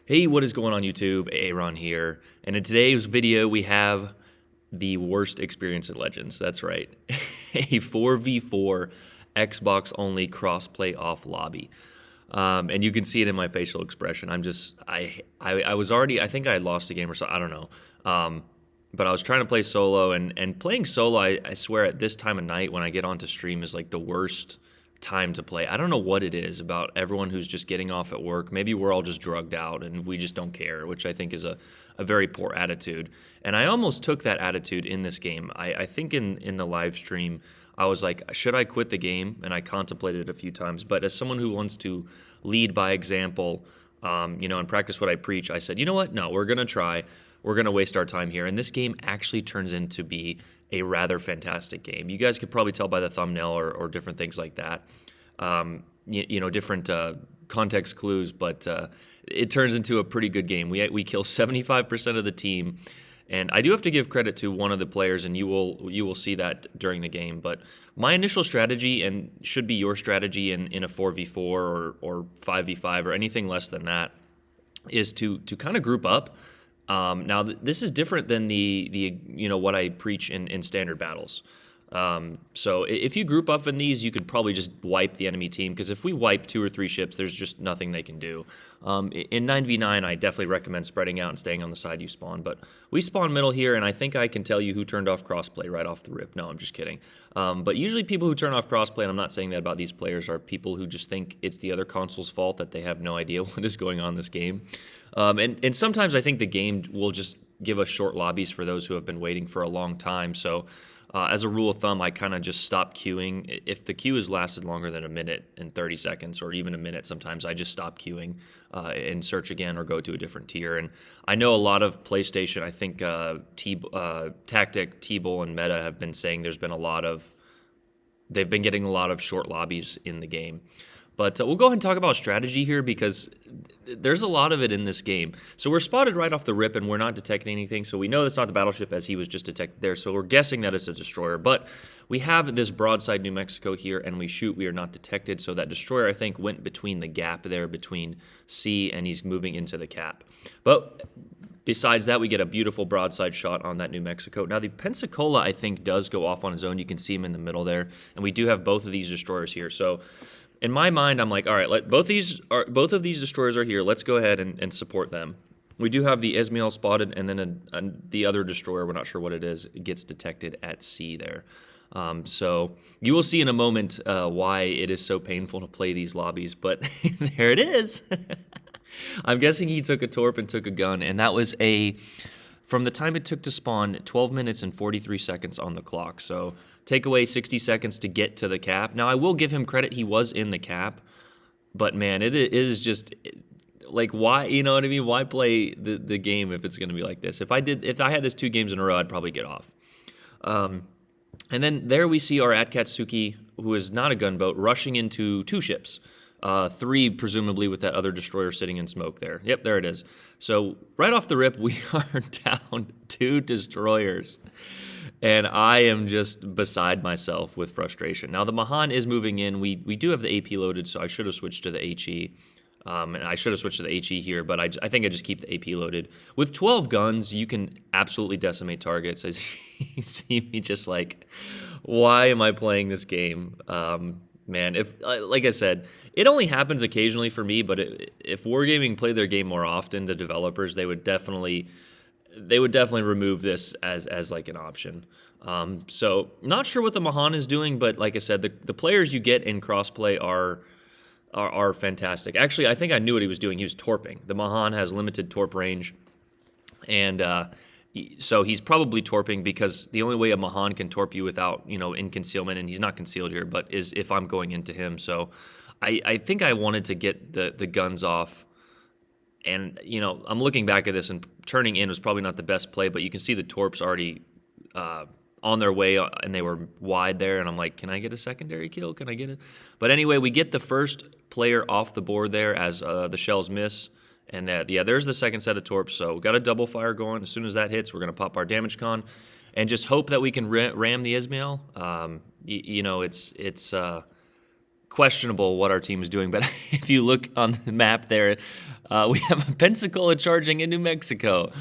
Hey, what is going on YouTube? Aaron here. And in today's video, we have the worst experience in Legends. That's right. A 4v4 Xbox only crossplay off lobby. And you can see it in my facial expression. I was already, I think I had lost a game or so, I don't know. But I was trying to play solo, and playing solo, I swear at this time of night when I get onto stream is like the worst time to play. I don't know what it is about everyone who's just getting off at work. Maybe we're all just drugged out and we just don't care, which I think is a very poor attitude. And I almost took that attitude in this game. I think in the live stream, I was like, should I quit the game? And I contemplated it a few times. But as someone who wants to lead by example, and practice what I preach, I said, you know what? No, we're going to try. We're going to waste our time here. And this game actually turns into be a rather fantastic game. You guys could probably tell by the thumbnail or different things like that, different context clues, but it turns into a pretty good game. We kill 75% of the team, and I do have to give credit to one of the players, and you will see that during the game. But my initial strategy, and should be your strategy in a 4v4 or 5v5 or anything less than that, is to kind of group up. Now this is different than the what I preach in standard battles. So if you group up in these, you could probably just wipe the enemy team, because if we wipe 2 or 3 ships, there's just nothing they can do. In 9v9, I definitely recommend spreading out and staying on the side you spawn, but we spawn middle here, and I think I can tell you who turned off crossplay right off the rip. No, I'm just kidding. But usually people who turn off crossplay, and I'm not saying that about these players, are people who just think it's the other console's fault, that they have no idea what is going on in this game. And sometimes I think the game will just give us short lobbies for those who have been waiting for a long time. So as a rule of thumb, I kind of just stop queuing. If the queue has lasted longer than a minute and 30 seconds, or even a minute sometimes, I just stop queuing and search again or go to a different tier. And I know a lot of PlayStation, I think Tactic, T-Bull, and Meta have been saying they've been getting a lot of short lobbies in the game. But we'll go ahead and talk about strategy here, because there's a lot of it in this game. So we're spotted right off the rip, and we're not detecting anything. So we know it's not the battleship, as he was just detected there. So we're guessing that it's a destroyer. But we have this broadside New Mexico here, and we shoot. We are not detected. So that destroyer, I think, went between the gap there between C, and he's moving into the cap. But besides that, we get a beautiful broadside shot on that New Mexico. Now, the Pensacola, I think, does go off on his own. You can see him in the middle there. And we do have both of these destroyers here. So in my mind, I'm like, all right, both of these destroyers are here. Let's go ahead and support them. We do have the Esmiel spotted, and then the other destroyer, we're not sure what it is, gets detected at C there. So you will see in a moment why it is so painful to play these lobbies, but there it is. I'm guessing he took a torp and took a gun, and that was from the time it took to spawn, 12 minutes and 43 seconds on the clock. So take away 60 seconds to get to the cap. Now, I will give him credit. He was in the cap. But, man, it is just, like, why, you know what I mean? Why play the game if it's going to be like this? If I had this 2 games in a row, I'd probably get off. And then there we see our Akatsuki, who is not a gunboat, rushing into 2 ships. 3, presumably, with that other destroyer sitting in smoke there. Yep, there it is. So right off the rip, we are down 2 destroyers. And I am just beside myself with frustration. Now, the Mahan is moving in. We do have the AP loaded, so I should have switched to the HE. And I should have switched to the HE here, but I think I just keep the AP loaded. With 12 guns, you can absolutely decimate targets. As you see me just like, why am I playing this game? Man, like I said, it only happens occasionally for me, but if Wargaming played their game more often, the developers, they would definitely remove this as like an option. So not sure what the Mahan is doing, but like I said, the players you get in crossplay are fantastic. Actually, I think I knew what he was doing. He was torping. The Mahan has limited torp range, and so he's probably torping, because the only way a Mahan can torp you without, in concealment, and he's not concealed here, but is if I'm going into him. So I think I wanted to get the guns off. And, I'm looking back at this, and turning in was probably not the best play, but you can see the torps already on their way, and they were wide there, and I'm like, can I get a secondary kill? Can I get it? But anyway, we get the first player off the board there as the shells miss, and there's the second set of torps, so we got a double fire going. As soon as that hits, we're going to pop our damage con, and just hope that we can ram the Ismail. It's questionable what our team is doing, but if you look on the map there, We have a Pensacola charging in New Mexico.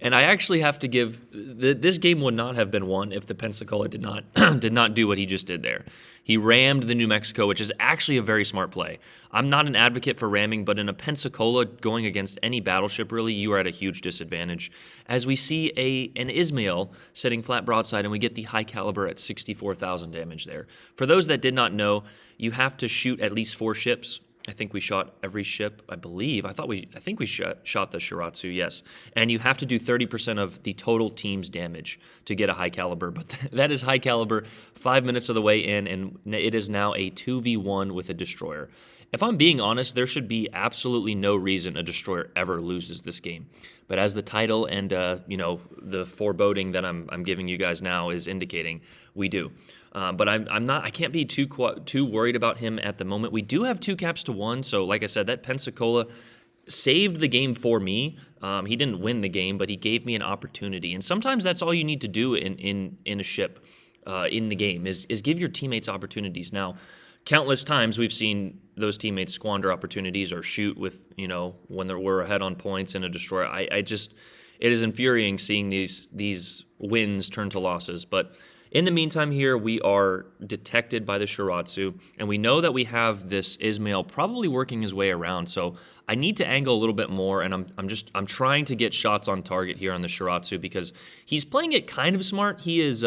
And I actually have to give this game would not have been won if the Pensacola did not did not do what he just did there. He rammed the New Mexico, which is actually a very smart play. I'm not an advocate for ramming, but in a Pensacola going against any battleship, really, you are at a huge disadvantage. As we see an Ismail setting flat broadside, and we get the high caliber at 64,000 damage there. For those that did not know, you have to shoot at least 4 ships. I think we shot every ship, I believe. I think we shot the Shiratsu, yes. And you have to do 30% of the total team's damage to get a high caliber. But that is high caliber, 5 minutes of the way in, and it is now a 2v1 with a destroyer. If I'm being honest, there should be absolutely no reason a destroyer ever loses this game. But as the title and the foreboding that I'm giving you guys now is indicating, we do. But I can't be too worried about him at the moment. We do have 2 caps to 1, so like I said, that Pensacola saved the game for me. He didn't win the game, but he gave me an opportunity. And sometimes that's all you need to do in a ship in the game is give your teammates opportunities. Now, countless times we've seen those teammates squander opportunities or shoot with, when we're ahead on points in a destroyer. It is infuriating seeing these wins turn to losses, but in the meantime here, we are detected by the Shiratsu, and we know that we have this Ismail probably working his way around, so I need to angle a little bit more, and I'm trying to get shots on target here on the Shiratsu because he's playing it kind of smart. He is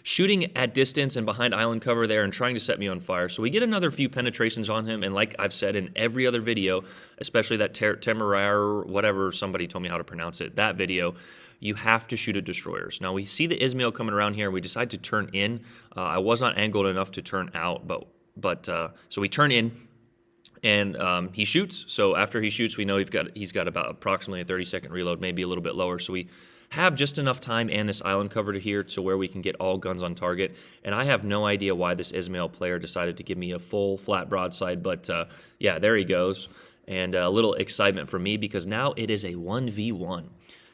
shooting at distance and behind island cover there and trying to set me on fire. So we get another few penetrations on him, and like I've said in every other video, especially that Temeraire, whatever somebody told me how to pronounce it, that video, you have to shoot at destroyers. Now we see the Ismail coming around here. We decide to turn in. I was not angled enough to turn out, but so we turn in, and he shoots. So after he shoots, we know he's got about approximately a 30-second reload, maybe a little bit lower. So we have just enough time and this island cover to here to where we can get all guns on target. And I have no idea why this Ismail player decided to give me a full flat broadside, but yeah, there he goes. And a little excitement for me because now it is a 1v1.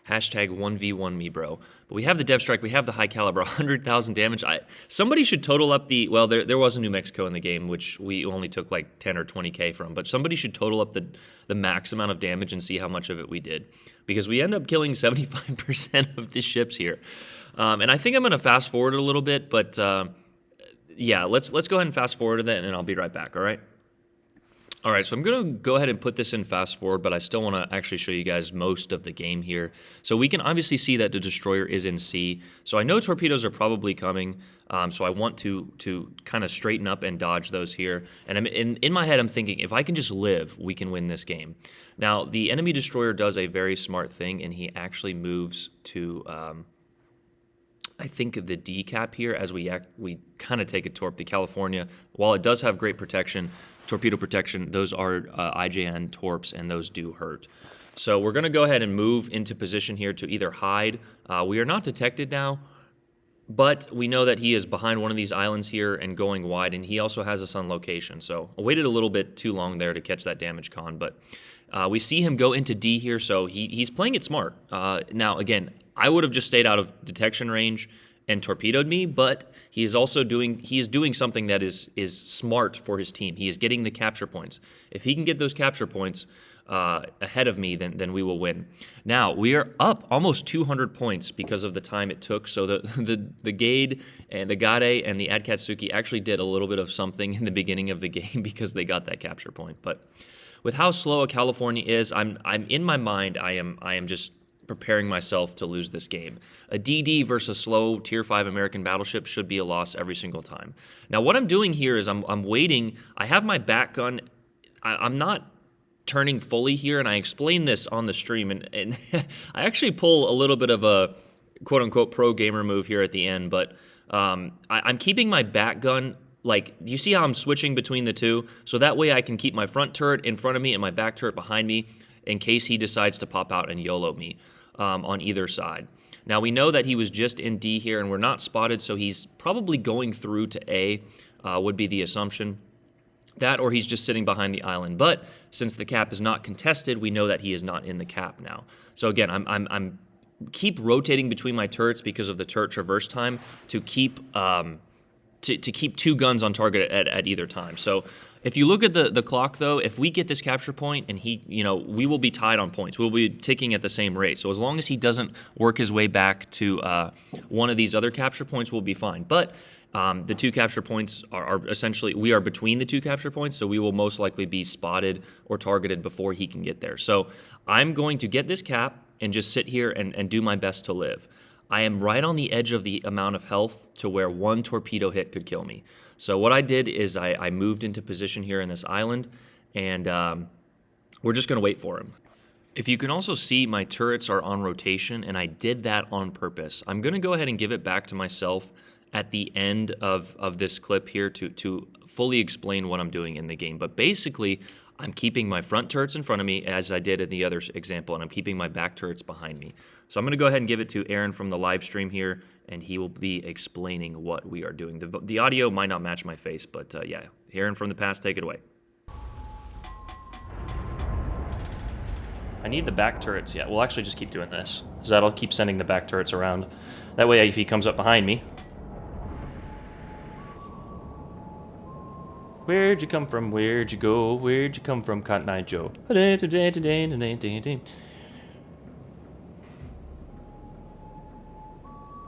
Hashtag 1v1 me, bro. But we have the Dev Strike, we have the high caliber, 100,000 damage. Somebody should total up there was a New Mexico in the game, which we only took like 10 or 20K from, but somebody should total up the max amount of damage and see how much of it we did. Because we end up killing 75% of the ships here. And I think I'm going to fast forward a little bit, but yeah, let's go ahead and fast forward to that, and I'll be right back, all right? All right, so I'm going to go ahead and put this in fast forward, but I still want to actually show you guys most of the game here. So we can obviously see that the destroyer is in C. So I know torpedoes are probably coming, so I want to kind of straighten up and dodge those here. And in my head, I'm thinking, if I can just live, we can win this game. Now, the enemy destroyer does a very smart thing, and he actually moves to I think the D cap here as we kind of take a torp. The California, while it does have great protection, torpedo protection, those are IJN torps, and those do hurt. So we're going to go ahead and move into position here to either hide. We are not detected now, but we know that he is behind one of these islands here and going wide, and he also has us on location. So I waited a little bit too long there to catch that damage con, but we see him go into D here, so he's playing it smart. Now, again, I would have just stayed out of detection range and torpedoed me, but he is doing something that is smart for his team. He is getting the capture points. If he can get those capture points ahead of me, then we will win. Now, we are up almost 200 points because of the time it took. So the Gade and the Gade and the Adkatsuki actually did a little bit of something in the beginning of the game because they got that capture point. But with how slow a California is, I'm in my mind, I am just preparing myself to lose this game. A DD versus slow Tier 5 American battleship should be a loss every single time. Now, what I'm doing here is I'm waiting. I have my back gun. I'm not turning fully here, and I explained this on the stream, and I actually pull a little bit of a quote-unquote pro gamer move here at the end, but I'm keeping my back gun. Like, you see how I'm switching between the two? So that way I can keep my front turret in front of me and my back turret behind me in case he decides to pop out and YOLO me on either side. Now, we know that he was just in D here, and we're not spotted, so he's probably going through to A, would be the assumption. That, or he's just sitting behind the island. But since the cap is not contested, we know that he is not in the cap now. So again, I'm keep rotating between my turrets because of the turret traverse time to keep to keep two guns on target at either time. So If you look at the clock, though, if we get this capture point and he, we will be tied on points. We'll be ticking at the same rate. So as long as he doesn't work his way back to one of these other capture points, we'll be fine. But the 2 capture points are essentially, we are between the 2 capture points, so we will most likely be spotted or targeted before he can get there. So I'm going to get this cap and just sit here and do my best to live. I am right on the edge of the amount of health to where 1 torpedo hit could kill me. So what I did is I moved into position here in this island, and we're just going to wait for him. If you can also see, my turrets are on rotation, and I did that on purpose. I'm going to go ahead and give it back to myself at the end of this clip here to fully explain what I'm doing in the game. But basically, I'm keeping my front turrets in front of me, as I did in the other example, and I'm keeping my back turrets behind me. So I'm going to go ahead and give it to Aaron from the live stream here, and he will be explaining what we are doing. The audio might not match my face, but yeah, Aaron from the past, take it away. I need the back turrets. Yeah, we'll actually just keep doing this, because that'll keep sending the back turrets around. That way, if he comes up behind me... Where'd you come from? Where'd you go? Where'd you come from, Cotton Eye Joe? I don't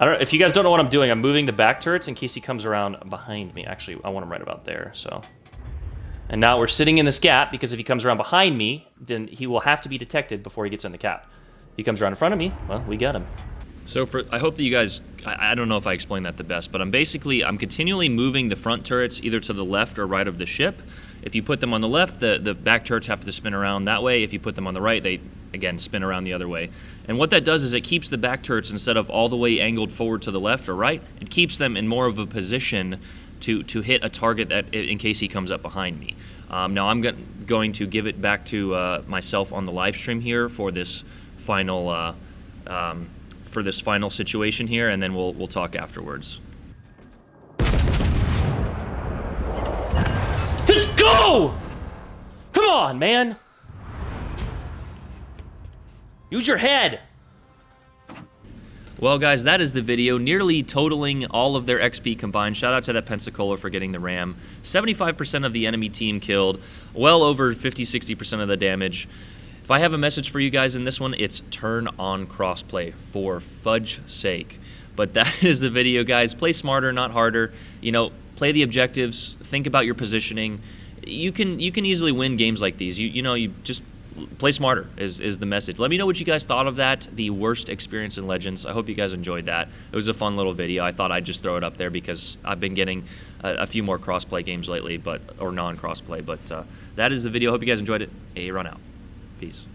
know, if you guys don't know what I'm doing, I'm moving the back turrets in case he comes around behind me. Actually, I want him right about there, so. And now we're sitting in this gap, because if he comes around behind me, then he will have to be detected before he gets in the cap. If he comes around in front of me, well, we got him. So I hope that you guys, I don't know if I explained that the best, but I'm continually moving the front turrets either to the left or right of the ship. If you put them on the left, the back turrets have to spin around that way. If you put them on the right, they, again, spin around the other way. And what that does is it keeps the back turrets, instead of all the way angled forward to the left or right, it keeps them in more of a position to hit a target that, in case he comes up behind me. Now I'm going to give it back to myself on the live stream here for this final situation here, and then we'll talk afterwards. Let's go! Come on, man! Use your head! Well, guys, that is the video, nearly totaling all of their XP combined. Shout out to that Pensacola for getting the ram. 75% of the enemy team killed, well over 50-60% of the damage. If I have a message for you guys in this one, it's turn on crossplay, for fudge's sake. But that is the video, guys. Play smarter, not harder. Play the objectives. Think about your positioning. You can easily win games like these. You just play smarter is the message. Let me know what you guys thought of that. The worst experience in Legends. I hope you guys enjoyed that. It was a fun little video. I thought I'd just throw it up there because I've been getting a few more crossplay games lately, or non-crossplay. But that is the video. Hope you guys enjoyed it. Aaron out. Peace.